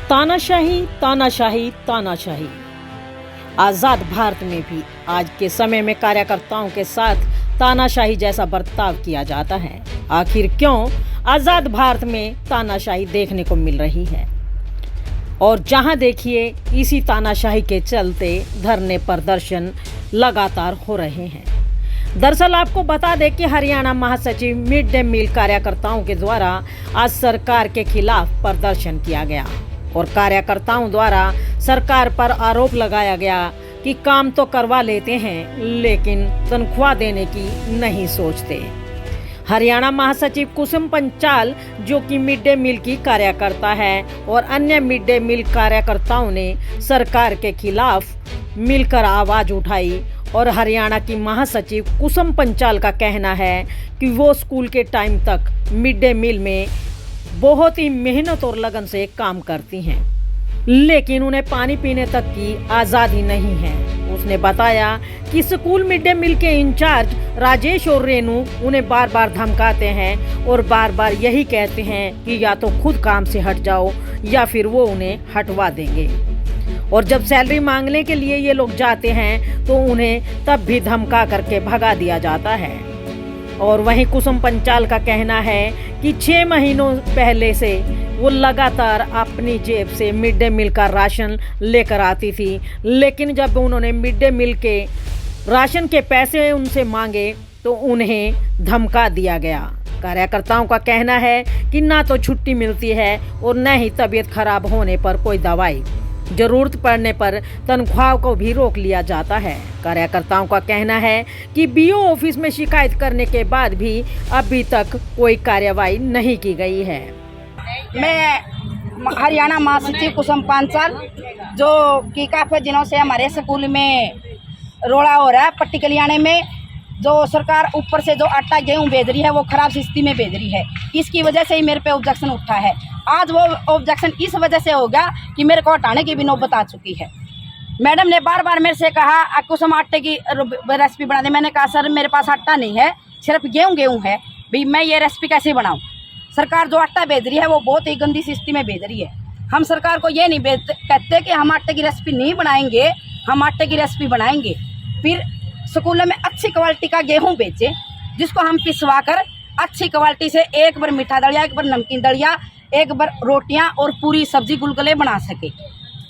तानाशाही, तानाशाही, तानाशाही। आज़ाद भारत में भी आज के समय में कार्यकर्ताओं के साथ तानाशाही जैसा बर्ताव किया जाता है। आखिर क्यों आज़ाद भारत में तानाशाही देखने को मिल रही है? और जहां देखिए इसी तानाशाही के चलते धरने प्रदर्शन लगातार हो रहे हैं। दरअसल आपको बता दें कि हरियाणा महासचिव मिड डे मील कार्यकर्ताओं के द्वारा आज सरकार के खिलाफ प्रदर्शन किया गया और कार्यकर्ताओं द्वारा सरकार पर आरोप लगाया गया कि काम तो करवा लेते हैं लेकिन तनख्वाह देने की नहीं सोचते। हरियाणा महासचिव कुसुम पंचाल जो कि मिड डे मील की कार्यकर्ता है और अन्य मिड डे मील कार्यकर्ताओं ने सरकार के खिलाफ मिलकर आवाज उठाई और हरियाणा की महासचिव कुसुम पंचाल का कहना है कि वो स्कूल के टाइम तक मिड डे मील में बहुत ही मेहनत और लगन से काम करती हैं लेकिन उन्हें पानी पीने तक की आज़ादी नहीं है। उसने बताया कि स्कूल मिड डे मील के इंचार्ज राजेश और रेनू उन्हें बार बार धमकाते हैं और बार बार यही कहते हैं कि या तो खुद काम से हट जाओ या फिर वो उन्हें हटवा देंगे। और जब सैलरी मांगने के लिए ये लोग जाते हैं तो उन्हें तब भी धमका करके भगा दिया जाता है। और वहीं कुसुम पंचाल का कहना है कि 6 महीनों पहले से वो लगातार अपनी जेब से मिड डे मील का राशन लेकर आती थी लेकिन जब उन्होंने मिड डे मील के राशन के पैसे उनसे मांगे तो उन्हें धमका दिया गया। कार्यकर्ताओं का कहना है कि ना तो छुट्टी मिलती है और न ही तबीयत खराब होने पर कोई दवाई, जरूरत पड़ने पर तनख्वाह को भी रोक लिया जाता है। कार्यकर्ताओं का कहना है कि बीओ ऑफिस में शिकायत करने के बाद भी अभी तक कोई कार्रवाई नहीं की गई है। मैं हरियाणा महासचिव कुसुम पंचाल जो कि काफ़ी दिनों से हमारे स्कूल में रोड़ा हो रहा है। पट्टी कल्याणे में जो सरकार ऊपर से जो आटा गेहूँ भेज रही है वो खराब स्थिति में भेज रही है, इसकी वजह से ही मेरे पे ऑब्जेक्शन उठा है। आज वो ऑब्जेक्शन इस वजह से होगा कि मेरे को हटाने की भी नौबत आ चुकी है। मैडम ने बार बार मेरे से कहा कुसुम आटे की रेसिपी बना दे। मैंने कहा सर मेरे पास आटा नहीं है, सिर्फ गेहूँ है, भाई मैं ये रेसिपी कैसे बनाऊँ? सरकार जो आटा भेज रही है वो बहुत ही गंदी स्थिति में भेज रही है। हम सरकार को ये नहीं कहते कि हम आटे की रेसिपी नहीं बनाएंगे, हम आटे की रेसिपी बनाएंगे। फिर स्कूलों में अच्छी क्वालिटी का गेहूँ बेचें जिसको हम पिसवा कर अच्छी क्वालिटी से एक बार मीठा दलिया, एक बार नमकीन दलिया, एक बार रोटियां और पूरी सब्जी गुलगुले बना सके।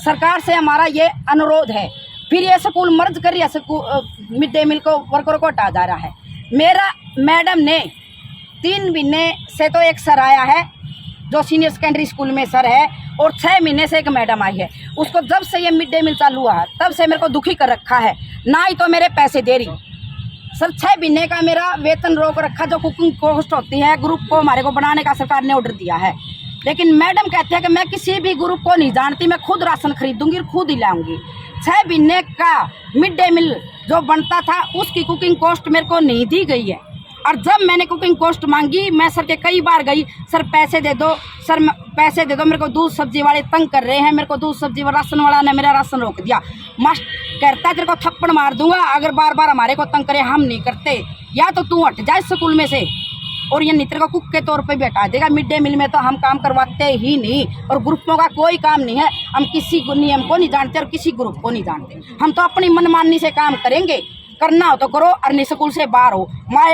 सरकार से हमारा ये अनुरोध है। फिर ये स्कूल मर्ज कर रही है, मिड डे मील को वर्करों को हटा जा रहा है। मेरा मैडम ने 3 महीने से तो एक सर आया है जो सीनियर सेकेंडरी स्कूल में सर है और 6 महीने से एक मैडम आई है। उसको जब से ये मिड डे मील चालू हुआ तब से मेरे को दुखी कर रखा है, ना ही तो मेरे पैसे दे रही। सर 6 महीने का मेरा वेतन रोक रखा, जो कुकिंग कॉस्ट होती है ग्रुप को हमारे को बनाने का सरकार ने ऑर्डर दिया है। लेकिन मैडम कहते हैं कि मैं किसी भी ग्रुप को नहीं जानती, मैं खुद राशन खरीदूंगी और खुद ही लाऊंगी। 6 महीने का मिड डे मील जो बनता था उसकी कुकिंग कॉस्ट मेरे को नहीं दी गई है। और जब मैंने कुकिंग कॉस्ट मांगी, मैं सर के कई बार गई, सर पैसे दे दो, सर पैसे दे दो, मेरे को दूध सब्जी वाले तंग कर रहे हैं, मेरे को दूध सब्जी राशन वाला ने मेरा राशन रोक दिया। मास्टर कहता है तेरे को थप्पड़ मार दूंगा अगर बार बार हमारे को तंग करे, हम नहीं करते, या तो तू हट जाए स्कूल में से और ये नित्र को कुक के तौर पे भी हटा देगा। मिड डे मील में तो हम काम करवाते ही नहीं और ग्रुपों का कोई काम नहीं है। हम किसी नियम को नहीं जानते और किसी ग्रुप को नहीं जानते। हम तो अपनी मनमानी से काम करेंगे, करना हो तो करो और स्कूल से बाहर हो।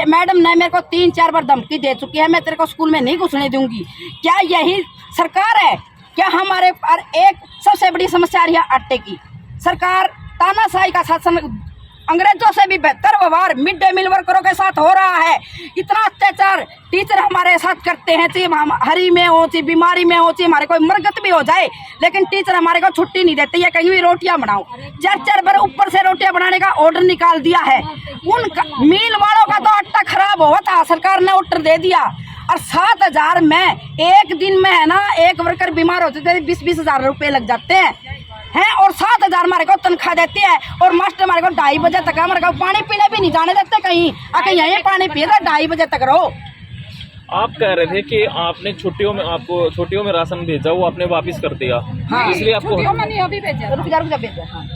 मैडम ने मेरे को 3-4 बार धमकी दे चुकी है, मैं तेरे को स्कूल में नहीं घुसने दूंगी। क्या यही सरकार है? क्या हमारे पर एक सबसे बड़ी समस्या आ रही है आटे की? सरकार तानाशाही का शासन अंग्रेजों से भी बेहतर व्यवहार मिड डे मील वर्करों के साथ हो रहा है। इतना अत्याचार टीचर हमारे साथ करते हैं, चाहे हम हरी में हो, चाहे बीमारी में हो, चाहे हमारे कोई मरगत भी हो जाए, लेकिन टीचर हमारे को छुट्टी नहीं देते। या कहीं भी रोटियां बनाओ, 4-4 बार ऊपर से रोटियां बनाने का ऑर्डर निकाल दिया है। उन मील वालों का तो आटा खराब हुआ था, सरकार ने ऑर्डर दे दिया। और 7,000 में एक दिन में है ना, एक वर्कर बीमार होते थे 20-20 हज़ार रुपये लग जाते हैं और 7,000 हमारे को तनख्वाह देती है। और मास्टर हमारे को 2:30 बजे तक हमारे को पानी पीने भी नहीं जाने देते कहीं, आके यहीं पानी पिए 2:30 बजे तक रहो। आप कह रहे थे कि आपने छुट्टियों में राशन भेजा, वो आपने वापस कर दिया। हाँ, इसलिए आपको छुट्टियों में नहीं अभी भेजा, भेजा। हाँ।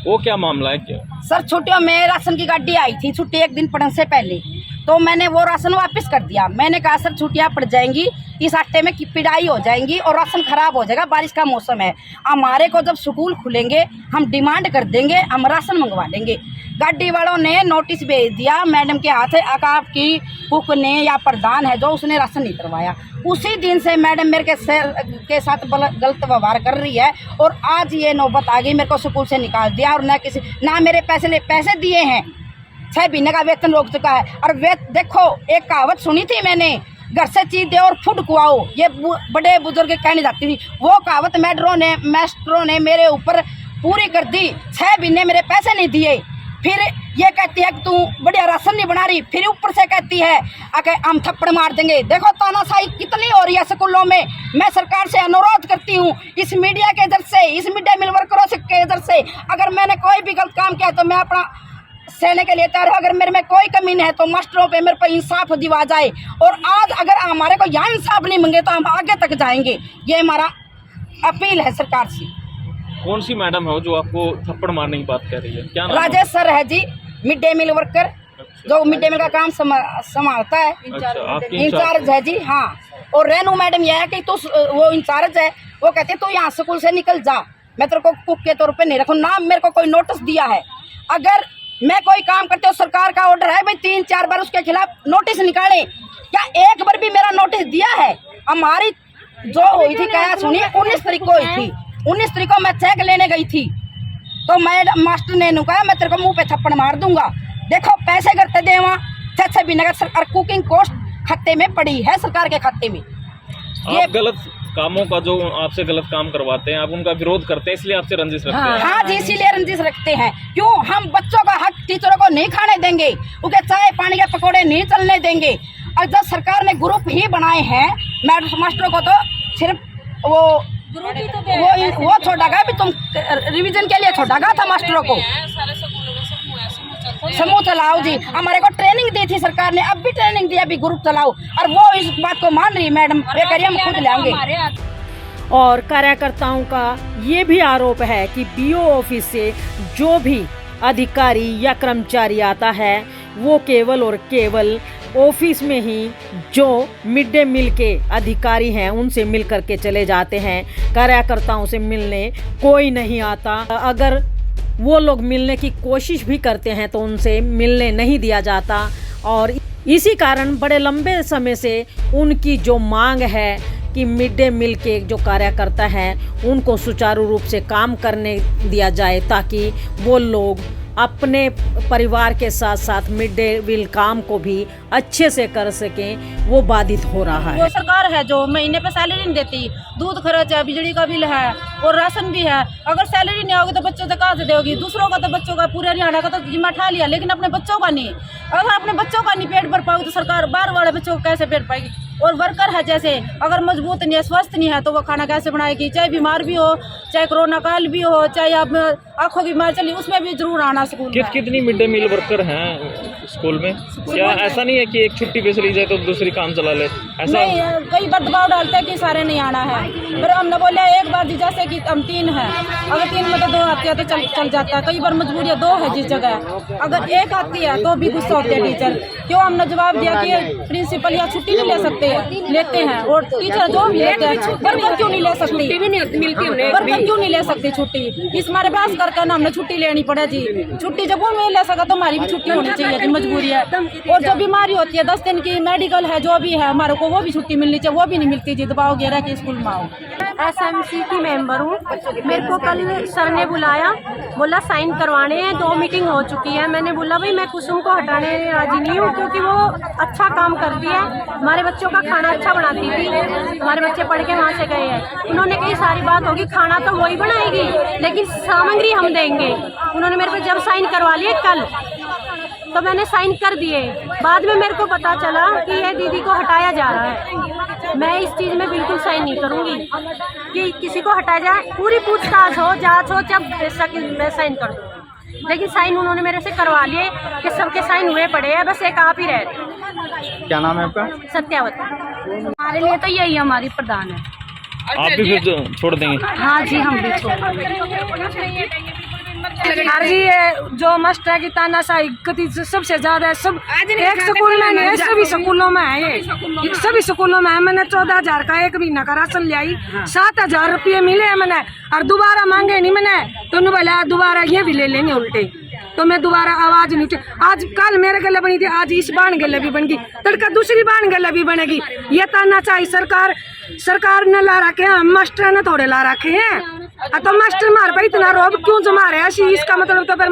वो क्या मामला है? क्या सर छुट्टियों में राशन की गाड़ी आई थी, छुट्टी एक दिन पड़ने से पहले तो मैंने वो राशन वापस कर दिया। मैंने कहा सर छुट्टियां पड़ जाएंगी, इस आटे में पिड़ाई हो जाएंगी और राशन खराब हो जाएगा, बारिश का मौसम है। हमारे को जब स्कूल खुलेंगे हम डिमांड कर देंगे, हम राशन मंगवा लेंगे। गाड़ी वालों ने नोटिस भेज दिया मैडम के हाथ, आपकी कुक ने या प्रधान है जो उसने राशन नहीं करवाया। उसी दिन से मैडम मेरे के साथ गलत व्यवहार कर रही है और आज ये नौबत आ गई, मेरे को स्कूल से निकाल दिया और ना मेरे पैसे दिए हैं। 6 महीने का वेतन रोक चुका है। और देखो एक कहावत सुनी थी मैंने, घर से चीज दे और फूड खुआओ, ये बड़े बुजुर्ग कहने जाती थी। वो कहावत मास्टरों ने मेरे ऊपर पूरी कर दी। 6 महीने मेरे पैसे नहीं दिए, फिर ये कहती है कि तू बढ़िया राशन नहीं बना रही, फिर ऊपर से कहती है आके हम थप्पड़ मार देंगे। देखो तानाशाही कितनी हो रही है स्कूलों में। मैं सरकार से अनुरोध करती हूँ, इस मीडिया के इधर से, इस मिड डे मील वर्करों के इधर से, अगर मैंने कोई भी गलत काम किया तो मैं अपना सहने के लिए तैयार हूँ। अगर मेरे में कोई कमी नहीं है तो मास्टरों पे मेरे पे इंसाफ दिवा जाए। और आज अगर हमारे को यहाँ इंसाफ नहीं मिलेंगे तो हम आगे तक जाएंगे, ये हमारा अपील है सरकार से। कौन सी मैडम है जो आपको थप्पड़ मारने की बात कह रही है, क्या नाम है? राजेश सर है जी, मिड डे मील वर्कर, जो मिड डे मील का काम संभालता है, इंचार्ज है जी। हाँ, और रेनू मैडम यह है कि तू वो इंचार्ज है, वो कहते तू यहाँ स्कूल से निकल जा, मैं तेरे को कुक के तौर पे नहीं रखूँ ना। मेरे को कोई नोटिस दिया है, अगर मैं कोई काम करते हो सरकार का ऑर्डर है भाई 3-4 बार उसके खिलाफ नोटिस निकाले, क्या एक बार भी मेरा नोटिस दिया है? हमारी जो हुई थी क्या सुनिए, 19 तारीख को हुई थी। 19 तारीख को मैं चेक लेने गई थी तो मैं मास्टर ने कहा मैं तेरे को मुंह पे थप्पड़ मार दूंगा। देखो पैसे करते दे वहाँ 6 महीने का सरकार कुकिंग कॉस्ट खाते में पड़ी है, सरकार के खाते में। ये गलत कामों का जो आपसे गलत काम करवाते हैं आप उनका विरोध करते हैं, इसलिए आपसे रंजिश रखते हैं। हाँ जी, इसीलिए रंजिश रखते हैं। क्यों? हम बच्चों का हक टीचरों को नहीं खाने देंगे, उनके चाय पानी के पकौड़े नहीं चलने देंगे। और जब सरकार ने ग्रुप ही बनाए हैं मास्टरों को, तो सिर्फ वो छोड़ा गया, भी तुम रिवीजन के लिए छोड़ा गया था मास्टरों को। समूह चलाओ जी, हमारे को ट्रेनिंग दी थी सरकार ने, अब भी ट्रेनिंग दी, अभी ग्रुप चलाओ, और वो इस बात को मान रही मैडम, ये करिए हम खुद लेंगे। और कार्यकर्ताओं का ये भी आरोप है कि बीओ ऑफिस से जो भी अधिकारी या कर्मचारी आता है वो केवल और केवल ऑफिस में ही जो मिड डे मील के अधिकारी हैं उनसे मिल करके चले जाते हैं। कार्यकर्ताओं से मिलने कोई नहीं आता। अगर वो लोग मिलने की कोशिश भी करते हैं तो उनसे मिलने नहीं दिया जाता। और इसी कारण बड़े लंबे समय से उनकी जो मांग है कि मिड डे मील के जो कार्यकर्ता हैं उनको सुचारू रूप से काम करने दिया जाए, ताकि वो लोग अपने परिवार के साथ साथ मिड डे मील काम को भी अच्छे से कर सकें, वो बाधित हो रहा है। वो सरकार है जो महीने पे सैलरी नहीं देती, दूध खर्च है, बिजली का बिल है और राशन भी है। अगर सैलरी नहीं होगी तो बच्चों से कहाँ से देगी? दूसरों का तो बच्चों का पूरे हरियाणा का तो जिम्मा उठा लिया, लेकिन अपने बच्चों का नहीं। अगर अपने बच्चों का नहीं पेट भर पाओगे तो सरकार बाहर वाले बच्चों को कैसे पेट पाएगी? और वर्कर है जैसे, अगर मजबूत नहीं है, स्वस्थ नहीं है, तो वो खाना कैसे बनाएगी? चाहे बीमार भी हो, चाहे कोरोना काल भी हो, चाहे आप आंखों की बीमार चली, उसमें भी जरूर आना स्कूल में। कितनी मिड डे मील वर्कर हैं स्कूल में? क्या ऐसा नहीं है कि एक छुट्टी पे चली जाए तो दूसरी काम चला ले? ऐसा नहीं, कई बार दबाव डालते हैं कि सारे नहीं आना है, पर हमने बोला एक बार जी, जैसे कि हम 3 हैं, अगर 3 में तो 2 आती है तो चल जाता है। कई बार मजबूरी है 2 है जिस जगह, अगर 1 आती है तो भी गुस्सा होते हैं टीचर। क्यों? हमने जवाब दिया कि प्रिंसिपल या छुट्टी नहीं ले सकते, लेते हैं, और टीचर जो भी लेते हैं, वर्कर क्यों नहीं ले सकती? वर्कर क्यों नहीं ले सकती छुट्टी? इस हमारे बहस करके ना हमने छुट्टी लेनी पड़े जी। छुट्टी जब वो नहीं ले सका तो हमारी भी छुट्टी होनी चाहिए जी, मजबूरी है। और जो बीमारी होती है 10 दिन की, मेडिकल है, जो भी है, हमारे को वो भी छुट्टी मिलनी चाहिए, वो भी नहीं मिलती जी। दबाव गिरा के स्कूल में आओ। SMC की मेंबर हूँ। मेरे को कल सर ने बुलाया, बोला साइन करवाने हैं, 2 मीटिंग हो चुकी है। मैंने बोला भाई मैं कुसुम को हटाने राजी नहीं हूँ, क्योंकि वो अच्छा काम करती है, हमारे बच्चों का खाना अच्छा बनाती थी, हमारे बच्चे पढ़ के वहाँ से गए हैं। उन्होंने कही सारी बात होगी, खाना तो वही बनाएगी लेकिन सामग्री हम देंगे। उन्होंने मेरे पे जब साइन करवा लिए कल, तो मैंने साइन कर दिए। बाद में मेरे को पता चला कि ये दीदी को हटाया जा रहा है। मैं इस चीज़ में बिल्कुल साइन नहीं करूँगी कि किसी को हटाया जाए। पूरी पूछताछ हो, जांच हो, जब बेशक मैं साइन कर दूँगी, लेकिन साइन उन्होंने मेरे से करवा लिए कि सबके साइन हुए पड़े हैं, बस एक आप ही रह रहे। क्या नाम है आपका? सत्यावती। हमारे लिए तो यही हमारी प्रधान है। आप भी फिर छोड़ देंगे? हाँ जी, हम भी छोड़ देंगे। और ये जो मास्टर की तानाशाही गति सबसे ज्यादा है, सब एक स्कूल में नहीं है, सभी स्कूलों में है ये, सभी स्कूलों में है। मैंने 14,000 का एक महीना का राशन ले आई, 7,000 रुपये मिले हैं मैंने, और दोबारा मांगे नहीं मैंने, तो उन्होंने बोला दोबारा ये भी ले लेंगे उल्टे, तो मैं दोबारा आवाज नहीं उठी। आज कल मेरे गले बनी थी, आज इस बाण गले भी बन गई, तड़का दूसरी बाण गले भी बनेगी। ये तानाशाही सरकार ने ला रखे हैं, मास्टर ने थोड़े ला रखे हैं। तो मास्टर मार पे इतना रोब क्यों जमा रहे हैं, इसका मतलब तो फिर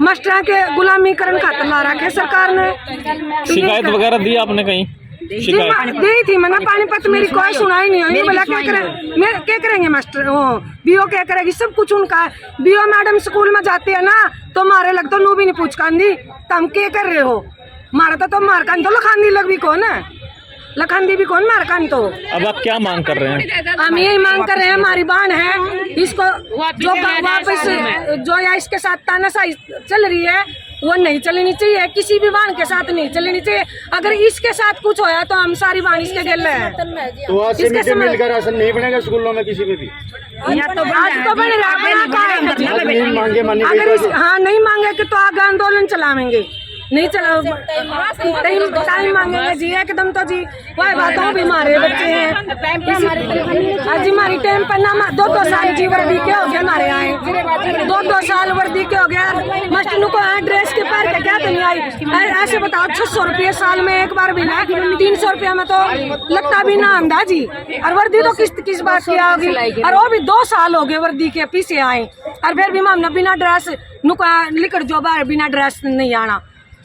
मास्टर के गुलामीकरण खातर ला रखे सरकार ने। शिकायत वगैरह दी आपने कहीं? शिकायत दी थी मैंने, पानीपत मेरी कोई सुनाई नहीं हुई। बोला क्या करेंगे मास्टर, वो बीओ क्या करेगी, सब कुछ उनका है। बीओ मैडम स्कूल में जाती है ना, तो मारे लग तो नू भी नहीं पूछ कांदी तुम क्या कर रहे हो, मारा तो मार कान तो लखांदी लग भी कौन है, लखांदी भी कौन मार कान। तो अब आप क्या मांग कर रहे हैं? हम यही मांग कर रहे हैं, हमारी बाण है, इसको जो वापस जो या इसके साथ तानाशाही चल रही है वो नहीं चलनी चाहिए, किसी भी बाण के साथ नहीं चलनी चाहिए। अगर इसके साथ कुछ होया तो हम सारी बाण इसके गले हैं। तो आज से मिड डे मील का राशन नहीं बनेगा स्कूलों में किसी में भी? आज तो बने मांगे माननी अगर हाँ नहीं मांगे तो आगे आंदोलन चलावेंगे, नहीं चलो टाइम मांगेंगे जी एकदम। तो जी वही बातों भी हमारे बच्चे हैं, आज हमारी टाइम पर ना 2-2 साल जी वर्दी के हो गया, हमारे आए 2-2 साल वर्दी के हो गया। मास्टर को ड्रेस के पैर के क्या तो नहीं आई, ऐसे बताओ 600 रुपये साल में एक बार भी ना, 300 रुपये में तो लगता भी ना आंदा जी। और वर्दी तो किस बात की होगी, और वो भी 2 साल हो गए वर्दी के पीछे आए, और फिर भी हमने बिना ड्रेस नुका लिखट जो बार बिना ड्रेस नहीं आना।